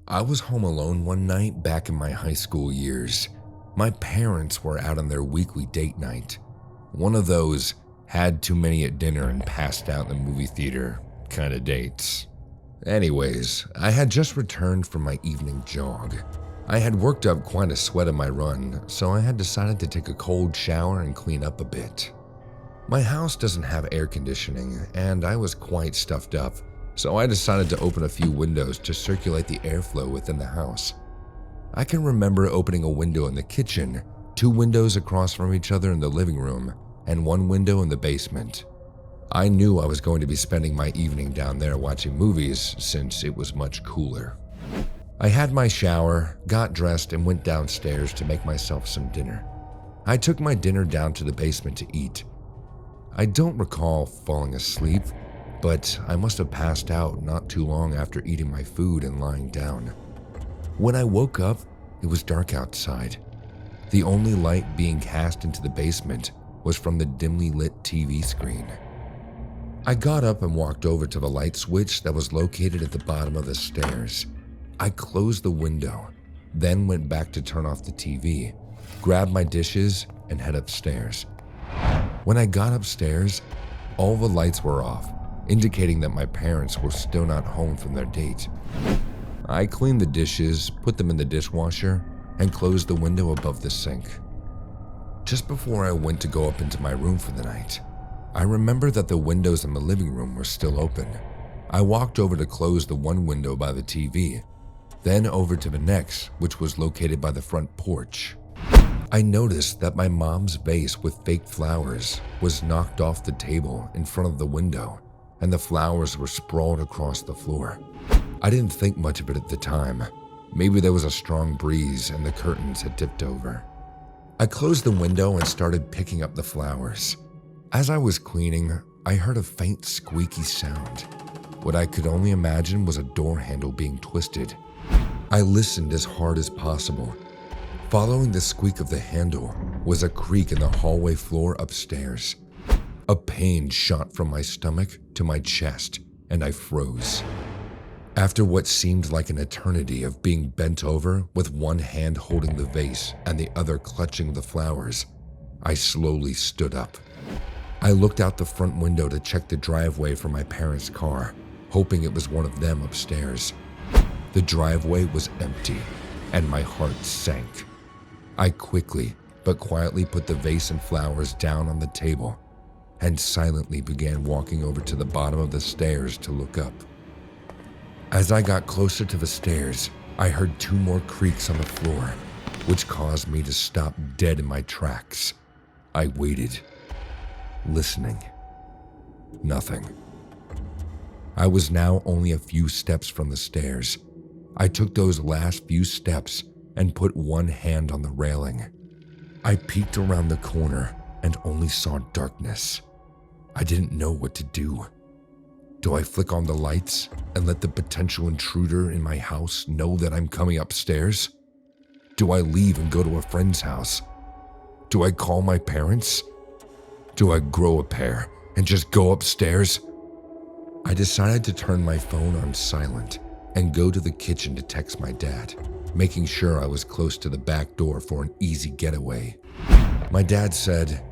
I was home alone one night back in my high school years. My parents were out on their weekly date night. One of those had too many at dinner and passed out in the movie theater kind of dates. Anyways, I had just returned from my evening jog. I had worked up quite a sweat on my run, so I had decided to take a cold shower and clean up a bit. My house doesn't have air conditioning, and I was quite stuffed up, so I decided to open a few windows to circulate the airflow within the house. I can remember opening a window in the kitchen, 2 windows across from each other in the living room, and 1 window in the basement. I knew I was going to be spending my evening down there watching movies since it was much cooler. I had my shower, got dressed, and went downstairs to make myself some dinner. I took my dinner down to the basement to eat. I don't recall falling asleep, but I must have passed out not too long after eating my food and lying down. When I woke up, it was dark outside. The only light being cast into the basement was from the dimly lit TV screen. I got up and walked over to the light switch that was located at the bottom of the stairs. I closed the window, then went back to turn off the TV, grabbed my dishes, and head upstairs. When I got upstairs, all the lights were off, indicating that my parents were still not home from their date. I cleaned the dishes, put them in the dishwasher, and closed the window above the sink. Just before I went to go up into my room for the night, I remember that the windows in the living room were still open. I walked over to close the one window by the TV, then over to the next, which was located by the front porch. I noticed that my mom's vase with fake flowers was knocked off the table in front of the window, and the flowers were sprawled across the floor. I didn't think much of it at the time. Maybe there was a strong breeze and the curtains had tipped over. I closed the window and started picking up the flowers. As I was cleaning, I heard a faint squeaky sound. What I could only imagine was a door handle being twisted. I listened as hard as possible. Following the squeak of the handle was a creak in the hallway floor upstairs. A pain shot from my stomach to my chest, and I froze. After what seemed like an eternity of being bent over with one hand holding the vase and the other clutching the flowers, I slowly stood up. I looked out the front window to check the driveway for my parents' car, hoping it was one of them upstairs. The driveway was empty, and my heart sank. I quickly but quietly put the vase and flowers down on the table and silently began walking over to the bottom of the stairs to look up. As I got closer to the stairs, I heard 2 more creaks on the floor, which caused me to stop dead in my tracks. I waited, listening. Nothing. I was now only a few steps from the stairs. I took those last few steps and put one hand on the railing. I peeked around the corner and only saw darkness. I didn't know what to do. Do I flick on the lights and let the potential intruder in my house know that I'm coming upstairs? Do I leave and go to a friend's house? Do I call my parents? Do I grow a pair and just go upstairs? I decided to turn my phone on silent and go to the kitchen to text my dad, making sure I was close to the back door for an easy getaway. My dad said,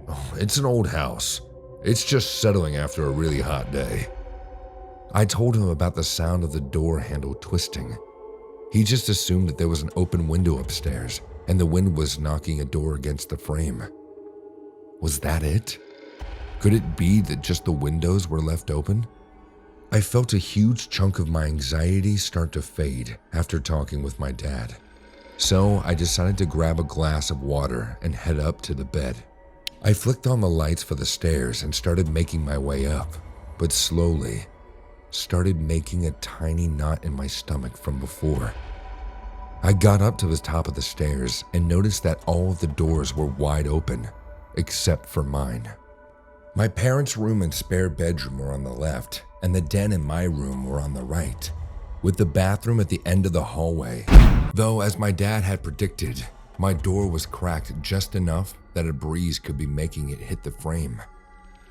"Oh, it's an old house. It's just settling after a really hot day." I told him about the sound of the door handle twisting. He just assumed that there was an open window upstairs and the wind was knocking a door against the frame. Was that it? Could it be that just the windows were left open? I felt a huge chunk of my anxiety start to fade after talking with my dad. So I decided to grab a glass of water and head up to the bed. I flicked on the lights for the stairs and started making my way up, but slowly started making a tiny knot in my stomach from before. I got up to the top of the stairs and noticed that all of the doors were wide open, except for mine. My parents' room and spare bedroom were on the left, and the den and my room were on the right, with the bathroom at the end of the hallway. Though, as my dad had predicted, my door was cracked just enough that a breeze could be making it hit the frame.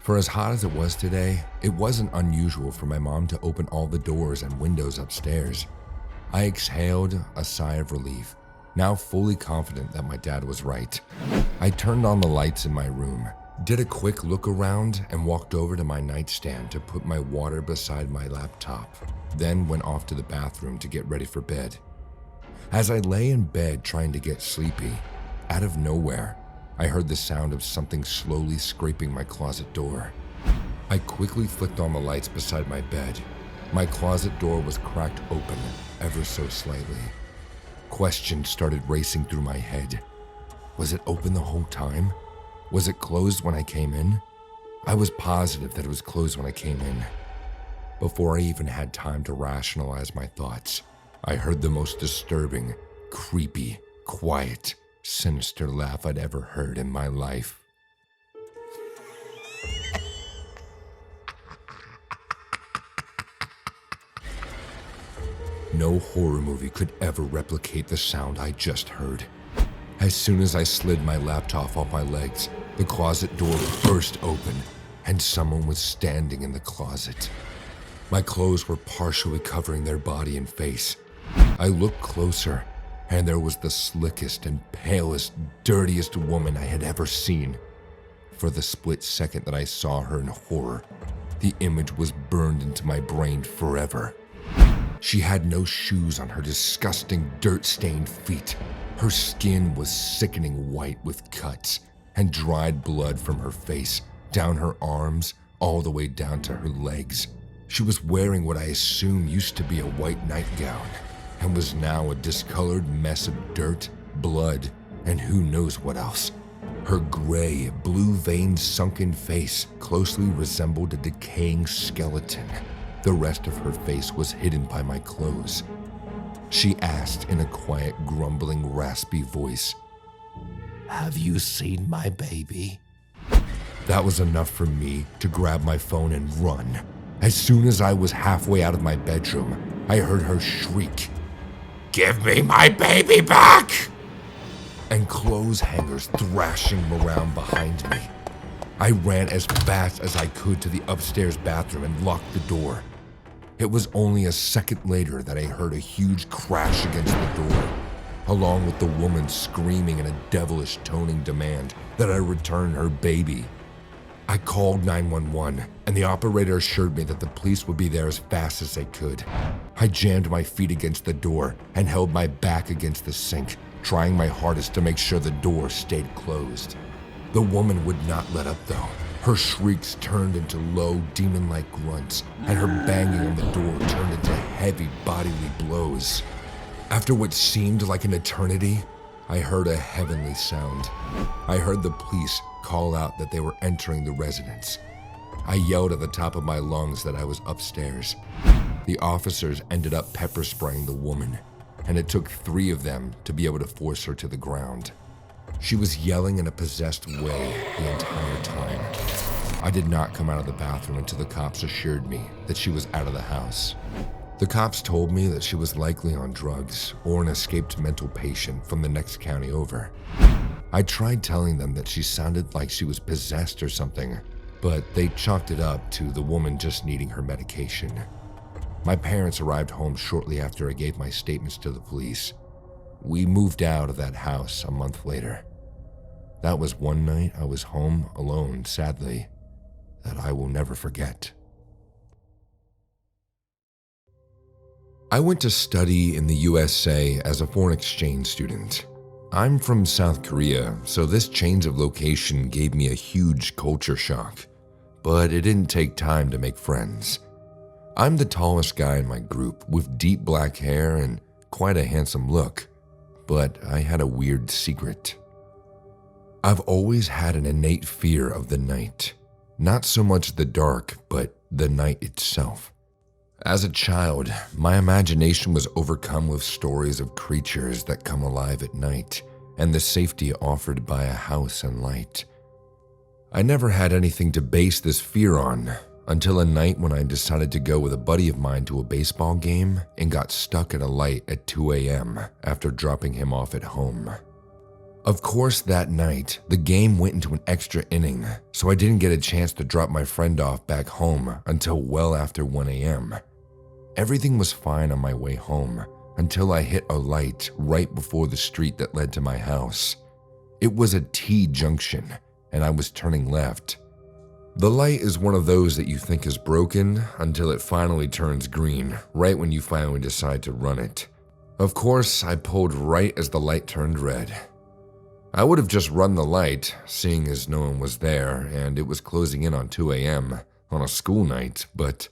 For as hot as it was today, it wasn't unusual for my mom to open all the doors and windows upstairs. I exhaled a sigh of relief, now fully confident that my dad was right. I turned on the lights in my room, did a quick look around, and walked over to my nightstand to put my water beside my laptop, then went off to the bathroom to get ready for bed. As I lay in bed trying to get sleepy, out of nowhere, I heard the sound of something slowly scraping my closet door. I quickly flicked on the lights beside my bed. My closet door was cracked open ever so slightly. Questions started racing through my head. Was it open the whole time? Was it closed when I came in? I was positive that it was closed when I came in. Before I even had time to rationalize my thoughts, I heard the most disturbing, creepy, quiet, sinister laugh I'd ever heard in my life. No horror movie could ever replicate the sound I just heard. As soon as I slid my laptop off my legs, the closet door burst open, and someone was standing in the closet. My clothes were partially covering their body and face. I looked closer, and there was the slickest and palest, dirtiest woman I had ever seen. For the split second that I saw her in horror, the image was burned into my brain forever. She had no shoes on her disgusting, dirt-stained feet. Her skin was sickening white with cuts and dried blood from her face, down her arms, all the way down to her legs. She was wearing what I assume used to be a white nightgown, and was now a discolored mess of dirt, blood, and who knows what else. Her gray, blue-veined, sunken face closely resembled a decaying skeleton. The rest of her face was hidden by my clothes. She asked in a quiet, grumbling, raspy voice, "Have you seen my baby?" That was enough for me to grab my phone and run. As soon as I was halfway out of my bedroom, I heard her shriek, "Give me my baby back!" and clothes hangers thrashing around behind me. I ran as fast as I could to the upstairs bathroom and locked the door. It was only a second later that I heard a huge crash against the door, along with the woman screaming in a devilish toning demand that I return her baby. I called 911, and the operator assured me that the police would be there as fast as they could. I jammed my feet against the door and held my back against the sink, trying my hardest to make sure the door stayed closed. The woman would not let up though. Her shrieks turned into low, demon-like grunts, and her banging on the door turned into heavy bodily blows. After what seemed like an eternity, I heard a heavenly sound. I heard the police call out that they were entering the residence. I yelled at the top of my lungs that I was upstairs. The officers ended up pepper spraying the woman, and it took 3 of them to be able to force her to the ground. She was yelling in a possessed way the entire time. I did not come out of the bathroom until the cops assured me that she was out of the house. The cops told me that she was likely on drugs or an escaped mental patient from the next county over. I tried telling them that she sounded like she was possessed or something, but they chalked it up to the woman just needing her medication. My parents arrived home shortly after I gave my statements to the police. We moved out of that house a month later. That was one night I was home alone, sadly, that I will never forget. I went to study in the USA as a foreign exchange student. I'm from South Korea, so this change of location gave me a huge culture shock, but it didn't take time to make friends. I'm the tallest guy in my group with deep black hair and quite a handsome look, but I had a weird secret. I've always had an innate fear of the night. Not so much the dark, but the night itself. As a child, my imagination was overcome with stories of creatures that come alive at night and the safety offered by a house and light. I never had anything to base this fear on until a night when I decided to go with a buddy of mine to a baseball game and got stuck at a light at 2 a.m. after dropping him off at home. Of course, that night, the game went into an extra inning, so I didn't get a chance to drop my friend off back home until well after 1 a.m. Everything was fine on my way home, until I hit a light right before the street that led to my house. It was a T-junction, and I was turning left. The light is one of those that you think is broken until it finally turns green, right when you finally decide to run it. Of course, I pulled right as the light turned red. I would have just run the light, seeing as no one was there and it was closing in on 2 a.m. on a school night, but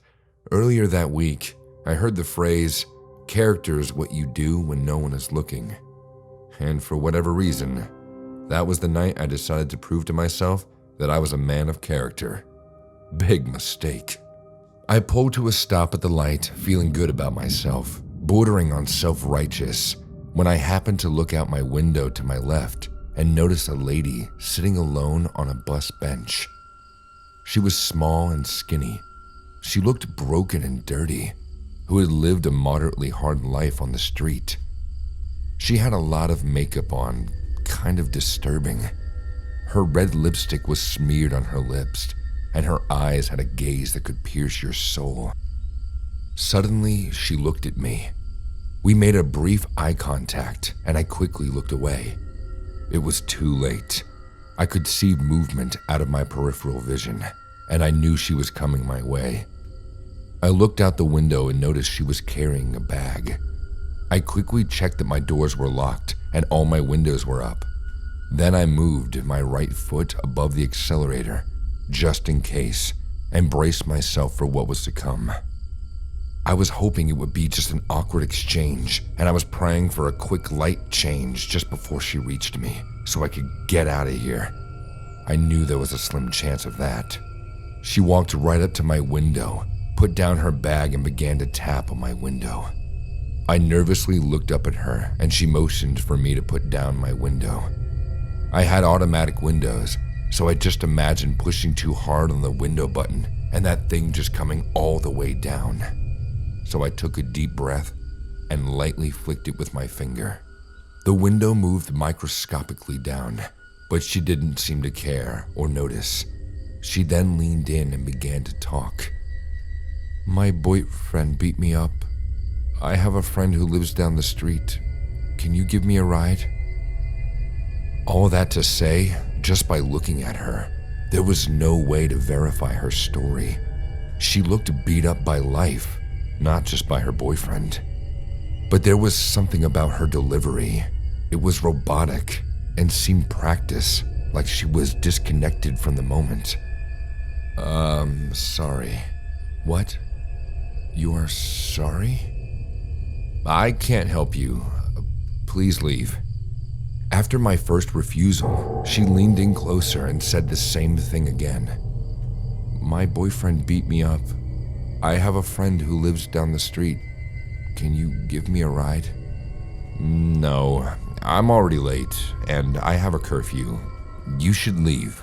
earlier that week, I heard the phrase, "Character is what you do when no one is looking." And for whatever reason, that was the night I decided to prove to myself that I was a man of character. Big mistake. I pulled to a stop at the light, feeling good about myself, bordering on self-righteous, when I happened to look out my window to my left and notice a lady sitting alone on a bus bench. She was small and skinny. She looked broken and dirty, who had lived a moderately hard life on the street. She had a lot of makeup on, kind of disturbing. Her red lipstick was smeared on her lips, and her eyes had a gaze that could pierce your soul. Suddenly, she looked at me. We made a brief eye contact, and I quickly looked away. It was too late. I could see movement out of my peripheral vision, and I knew she was coming my way. I looked out the window and noticed she was carrying a bag. I quickly checked that my doors were locked and all my windows were up. Then I moved my right foot above the accelerator, just in case, and braced myself for what was to come. I was hoping it would be just an awkward exchange, and I was praying for a quick light change just before she reached me, so I could get out of here. I knew there was a slim chance of that. She walked right up to my window, put down her bag, and began to tap on my window. I nervously looked up at her, and she motioned for me to put down my window. I had automatic windows, so I just imagined pushing too hard on the window button and that thing just coming all the way down. So I took a deep breath and lightly flicked it with my finger. The window moved microscopically down, but she didn't seem to care or notice. She then leaned in and began to talk. "My boyfriend beat me up. I have a friend who lives down the street. Can you give me a ride?" All that to say, just by looking at her, there was no way to verify her story. She looked beat up by life, not just by her boyfriend. But there was something about her delivery. It was robotic and seemed practiced, like she was disconnected from the moment. Sorry. What? You are sorry? I can't help you. Please leave. After my first refusal, she leaned in closer and said the same thing again. "My boyfriend beat me up. I have a friend who lives down the street. Can you give me a ride?" "No, I'm already late, and I have a curfew. You should leave."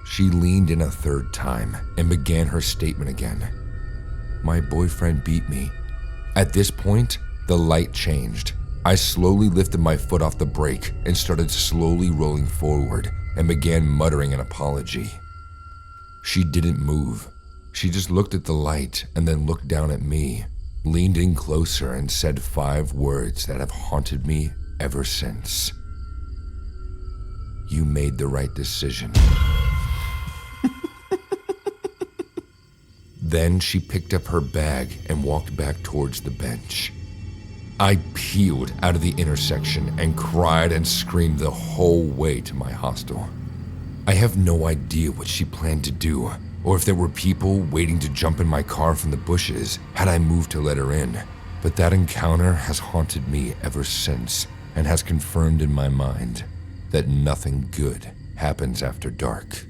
She leaned in a third time and began her statement again. "My boyfriend beat me." At this point, the light changed. I slowly lifted my foot off the brake and started slowly rolling forward and began muttering an apology. She didn't move. She just looked at the light and then looked down at me, leaned in closer and said 5 words that have haunted me ever since. "You made the right decision." Then she picked up her bag and walked back towards the bench. I peeled out of the intersection and cried and screamed the whole way to my hostel. I have no idea what she planned to do, or if there were people waiting to jump in my car from the bushes had I moved to let her in, but that encounter has haunted me ever since and has confirmed in my mind that nothing good happens after dark.